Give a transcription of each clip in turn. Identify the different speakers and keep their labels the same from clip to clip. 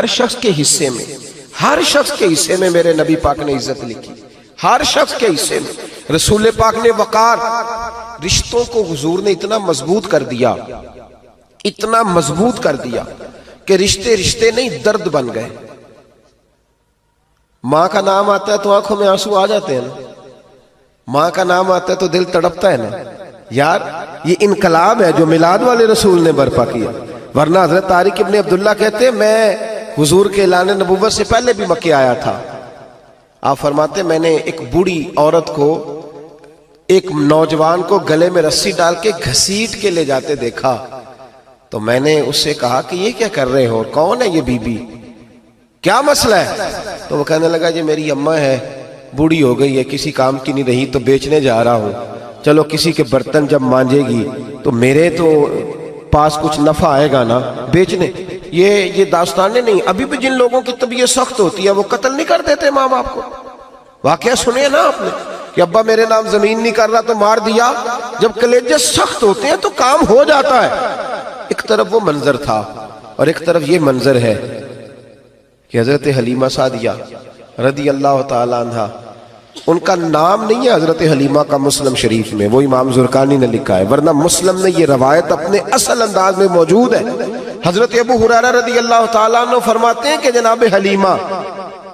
Speaker 1: ہر شخص کے حصے میں، ہر شخص کے حصے میں میرے نبی پاک نے عزت لکھی، ہر شخص کے حصے میں۔ رسول پاک نے وقار، رشتوں کو حضور نے اتنا مضبوط کر دیا، اتنا مضبوط کر دیا کہ رشتے رشتے نہیں درد بن گئے۔ ماں کا نام آتا ہے تو آنکھوں میں آنسو آ جاتے ہیں نا، ماں کا نام آتا ہے تو دل تڑپتا ہے نا۔ یار یہ انقلاب ہے جو میلاد والے رسول نے برپا کیا، ورنہ حضرت طارق ابن عبداللہ کہتے ہیں میں حضور کے اعلان نبوت سے پہلے بھی مکے آیا تھا۔ آپ فرماتے میں نے ایک بوڑھی عورت کو، ایک نوجوان کو گلے میں رسی ڈال کے گھسیٹ کے لے جاتے دیکھا، تو میں نے اس سے کہا کہ یہ کیا کر رہے ہو، کون ہے یہ بی بی، کیا مسئلہ ہے؟ تو وہ کہنے لگا یہ میری اماں ہے، بوڑھی ہو گئی ہے، کسی کام کی نہیں رہی تو بیچنے جا رہا ہوں، چلو کسی کے برتن جب مانجے گی تو میرے تو پاس کچھ نفع آئے گا نا بیچنے۔ یہ داستانیں نہیں، ابھی بھی جن لوگوں کی طبیعت سخت ہوتی ہے وہ قتل نہیں کر دیتے ماں باپ کو۔ واقعہ سنے نا آپ نے کہ ابا میرے نام زمین نہیں کر رہا تو مار دیا۔ جب کلیجے سخت ہوتے ہیں تو کام ہو جاتا ہے۔ ایک طرف وہ منظر تھا اور ایک طرف یہ منظر ہے کہ حضرت حلیمہ سعدیہ رضی اللہ تعالی عنہ، ان کا نام نہیں ہے حضرت حلیمہ کا مسلم شریف میں، وہ امام زرقانی نے لکھا ہے، ورنہ مسلم میں یہ روایت اپنے اصل انداز میں موجود ہے۔ حضرت ابو ہریرہ رضی اللہ تعالیٰ عنہ فرماتے ہیں کہ جناب حلیمہ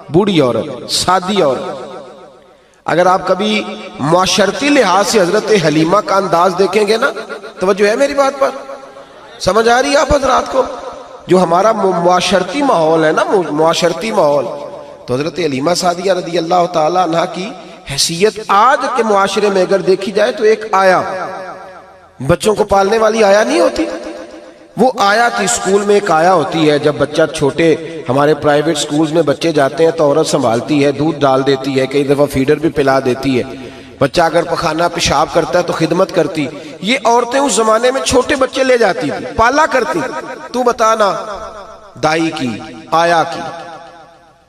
Speaker 1: بوڑھی عورت، سادی عورت، اگر آپ کبھی معاشرتی لحاظ سے حضرت حلیمہ کا انداز دیکھیں گے نا، توجہ ہے میری بات پر، سمجھ آ رہی ہے آپ حضرات کو؟ جو ہمارا معاشرتی ماحول ہے نا، معاشرتی ماحول، تو حضرت حلیمہ سعدیہ رضی اللہ تعالیٰ عنہ کی حیثیت آج کے معاشرے میں اگر دیکھی جائے تو ایک آیا، بچوں کو پالنے والی آیا نہیں ہوتی، وہ آیا تھی۔ اسکول میں ایک آیا ہوتی ہے، جب بچہ چھوٹے ہمارے پرائیویٹ سکولز میں بچے جاتے ہیں تو عورت سنبھالتی ہے، دودھ ڈال دیتی ہے، کئی دفعہ فیڈر بھی پلا دیتی ہے، بچہ اگر پخانہ پیشاب کرتا ہے تو خدمت کرتی۔ یہ عورتیں اس زمانے میں چھوٹے بچے لے جاتی تھی، پالا کرتی۔ تو بتانا دائی کی، آیا کی،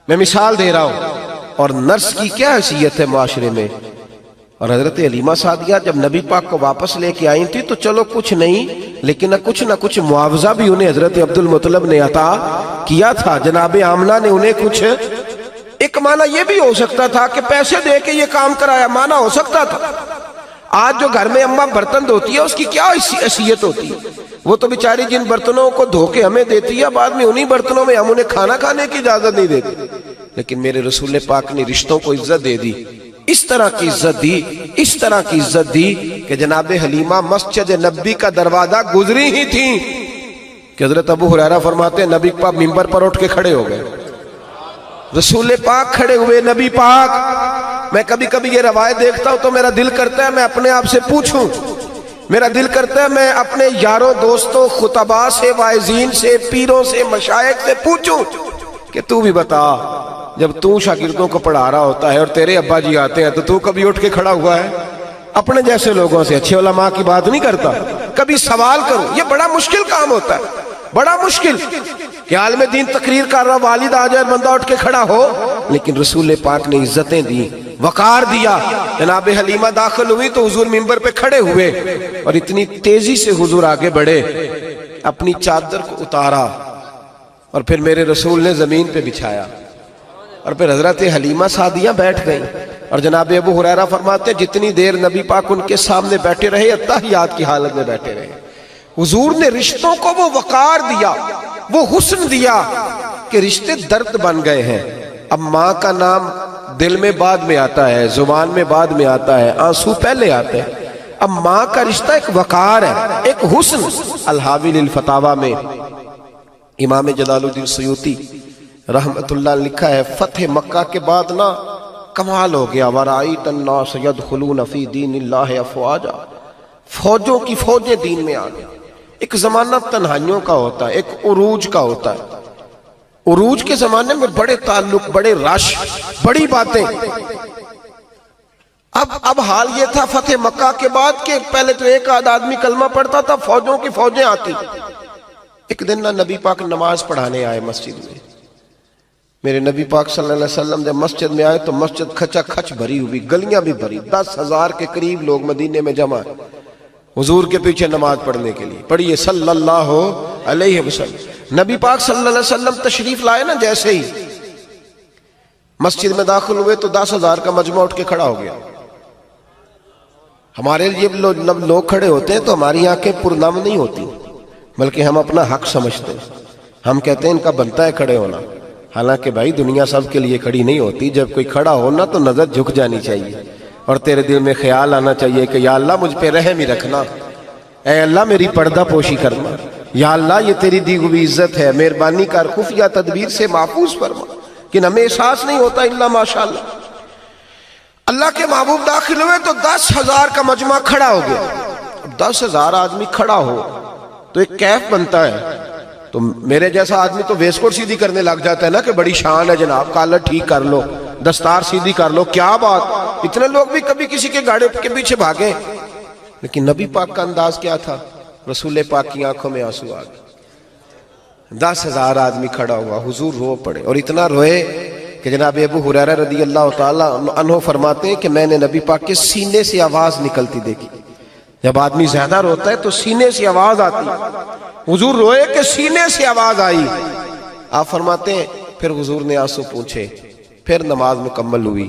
Speaker 1: میں مثال دے رہا ہوں، اور نرس کی کیا حیثیت ہے معاشرے میں۔ اور حضرت حلیمہ سعدیہ جب نبی پاک کو واپس لے کے آئی تھی تو چلو کچھ نہیں، لیکن نہ کچھ معاوضہ بھی انہیں حضرت عبد المطلب نے عطا کیا تھا۔ جناب آمنہ نے انہیں کچھ، ایک معنی یہ بھی ہو سکتا تھا کہ پیسے دے کے یہ کام کرایا، معنی ہو سکتا تھا۔ آج جو گھر میں اماں برتن دھوتی ہے اس کی کیا حیثیت ہوتی ہے؟ وہ تو بیچاری جن برتنوں کو دھو کے ہمیں دیتی ہے، بعد میں انہی برتنوں میں ہم انہیں کھانا کھانے کی اجازت نہیں دیتے۔ لیکن میرے رسول پاک نے رشتوں کو عزت دے دی، اس طرح کی عزت دی، اس طرح کی عزت دی کہ جناب حلیمہ مسجد نبی کا دروازہ گزری ہی تھی کہ حضرت ابو ہریرہ فرماتے ہیں نبی پاک ممبر پر اٹھ کے کھڑے ہو گئے، رسول پاک کھڑے ہوئے، نبی پاک۔ میں کبھی کبھی یہ روایت دیکھتا ہوں تو میرا دل کرتا ہے میں اپنے آپ سے پوچھوں، میرا دل کرتا ہے میں اپنے یاروں دوستوں خطباء سے، واعظین سے، پیروں سے، مشائخ سے پوچھوں کہ تو بھی بتا، جب تو شاگردوں کو پڑھا رہا ہوتا ہے اور تیرے ابا جی آتے ہیں تو کبھی اٹھ کے کھڑا ہوا ہے؟ اپنے جیسے لوگوں سے، اچھے علماء کی بات نہیں کرتا، کبھی سوال کرو۔ یہ بڑا مشکل کام ہوتا ہے، بڑا مشکل کہ عالم دین تقریر کر رہا، والد آ جائے، بندہ اٹھ کے کھڑا ہو۔ لیکن رسول پاک نے عزتیں دی، وقار دیا۔ جناب حلیمہ داخل ہوئی تو حضور ممبر پہ کھڑے ہوئے اور اتنی تیزی سے حضور آگے بڑھے، اپنی چادر کو اتارا اور پھر میرے رسول نے زمین پہ بچھایا، اور پھر حضرت حلیمہ سعدیہ بیٹھ گئیں۔ اور جناب ابو ہریرہ فرماتے ہیں جتنی دیر نبی پاک ان کے سامنے بیٹھے رہے، اتحیات کی حالت میں بیٹھے رہے۔ حضور نے رشتوں کو وہ وقار دیا، وہ حسن دیا کہ رشتے درد بن گئے ہیں۔ اب ماں کا نام دل میں بعد میں آتا ہے، زبان میں بعد میں آتا ہے، آنسو پہلے آتے ہیں۔ اب ماں کا رشتہ ایک وقار ہے، ایک حسن۔ الحاوی للفتاوی میں امام جلال الدین سیوطی رحمت اللہ لکھا ہے فتح مکہ کے بعد نا کمال ہو گیا، وَرَأَيْتَ النَّاسَ يَدْخُلُونَ فِي دِينِ اللَّهِ أَفْوَاجًا، فوجوں کی فوجیں دین میں آ گئی۔ ایک زمانہ تنہائیوں کا ہوتا ہے، ایک عروج کا ہوتا ہے۔ عروج کے زمانے میں بڑے تعلق، بڑے رش، بڑی باتیں۔ اب حال یہ تھا فتح مکہ کے بعد کہ پہلے تو ایک آدمی کلمہ پڑھتا تھا، فوجوں کی فوجیں آتی۔ ایک دن نہ نبی پاک نماز پڑھانے آئے مسجد میں۔ میرے نبی پاک صلی اللہ علیہ وسلم جب مسجد میں آئے تو مسجد کھچا کھچ بھری ہوئی، گلیاں بھی بھری، 10,000 کے قریب لوگ مدینے میں جمع حضور کے پیچھے نماز پڑھنے کے لیے۔ پڑھیے صلی اللہ علیہ وسلم۔ نبی پاک صلی اللہ علیہ وسلم تشریف لائے نا، جیسے ہی مسجد میں داخل ہوئے تو 10,000 کا مجمع اٹھ کے کھڑا ہو گیا. ہمارے لیے لوگ کھڑے ہوتے ہیں تو ہماری آنکھیں پرنم نہیں ہوتی، بلکہ ہم اپنا حق سمجھتے ہیں. ہم کہتے ہیں ان کا بنتا ہے کھڑے ہونا. حالانکہ بھائی دنیا سب کے لیے کھڑی نہیں ہوتی. جب کوئی کھڑا ہونا تو نظر جھک جانی چاہیے اور تیرے دل میں خیال آنا چاہیے کہ یا اللہ مجھ پہ رحم ہی رکھنا، اے اللہ میری پردہ پوشی کرنا، یا اللہ یہ تیری دی ہوئی عزت ہے، مہربانی کر خفیہ تدبیر سے محفوظ فرما. کہ ہمیں احساس نہیں ہوتا الا ماشاءاللہ. اللہ کے محبوب داخل ہوئے تو 10,000 کا مجمع کھڑا ہو گیا. 10,000 آدمی کھڑا ہو تو ایک کیف بنتا ہے. تو میرے جیسا آدمی تو ویس کوٹ سیدھی کرنے لگ جاتا ہے نا کہ بڑی شان ہے جناب، کالر ٹھیک کر لو، دستار سیدھی کر لو، کیا بات. اتنے لوگ بھی کبھی کسی کے گاڑی کے پیچھے بھاگے. لیکن نبی پاک کا انداز کیا تھا؟ رسول پاک کی آنکھوں میں آنسو آ گئے. 10,000 آدمی کھڑا ہوا، حضور رو پڑے اور اتنا روئے کہ جناب ابو ہریرہ رضی اللہ تعالی عنہ فرماتے ہیں کہ میں نے نبی پاک کے سینے سے آواز نکلتی دیکھی. جب آدمی زیادہ روتا ہے تو سینے سے آواز آتی. حضور روئے کہ سینے سے آواز آئی. آپ فرماتے ہیں پھر حضور نے آنسو پوچھے، پھر نماز مکمل ہوئی.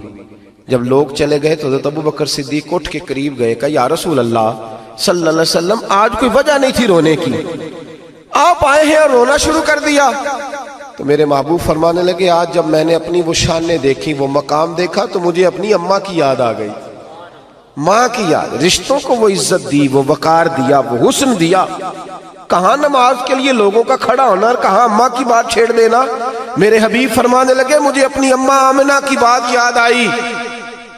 Speaker 1: جب لوگ چلے گئے تو حضرت ابو بکر صدیق اٹھ کے قریب گئے، کہا یا رسول اللہ صلی اللہ علیہ وسلم آج کوئی وجہ نہیں تھی رونے کی، آپ آئے ہیں اور رونا شروع کر دیا. تو میرے محبوب فرمانے لگے آج جب میں نے اپنی وہ شانیں دیکھی، وہ مقام دیکھا تو مجھے اپنی اماں کی یاد آ گئی. ماں کی یاد، رشتوں کو وہ عزت دی، وہ وقار دیا، وہ حسن دیا. کہاں نماز کے لیے لوگوں کا کھڑا ہونا اور کہاں اماں کی بات چھیڑ دینا. میرے حبیب فرمانے لگے مجھے اپنی اماں آمنہ کی بات یاد آئی.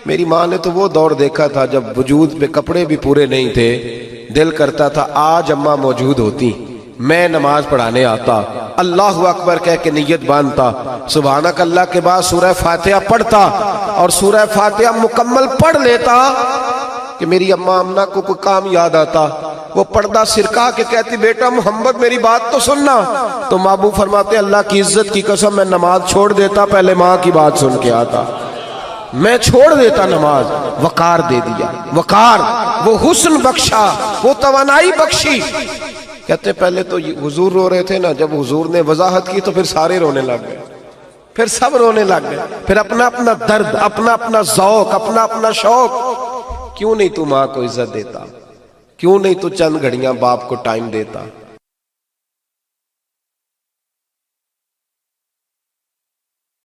Speaker 1: میری ماں نے تو وہ دور دیکھا تھا جب وجود پہ کپڑے بھی پورے نہیں تھے. دل کرتا تھا آج اماں موجود ہوتی، میں نماز پڑھانے آتا، اللہ اکبر کہہ کے نیت باندھتا، سبحانک اللہ کے بعد سورہ فاتحہ پڑھتا اور سورہ فاتحہ مکمل پڑھ لیتا کہ میری اماں آمنہ کو کوئی کام یاد آتا. وہ پردہ سرکا کے کہتی بیٹا محمد میری بات تو سننا. تو محبوب فرماتے اللہ کی عزت کی قسم میں نماز چھوڑ دیتا، پہلے ماں کی بات سن کے آتا. میں چھوڑ دیتا نماز. وقار دے دیا، وقار، وہ حسن بخشا، وہ توانائی بخشی. کہتے پہلے تو حضور رو رہے تھے نا، جب حضور نے وضاحت کی تو پھر سارے رونے لگ گئے، پھر سب رونے لگ گئے. پھر اپنا اپنا درد، اپنا اپنا ذوق، اپنا اپنا شوق. کیوں نہیں تو ماں کو عزت دیتا؟ کیوں نہیں تو چند گھڑیاں باپ کو ٹائم دیتا؟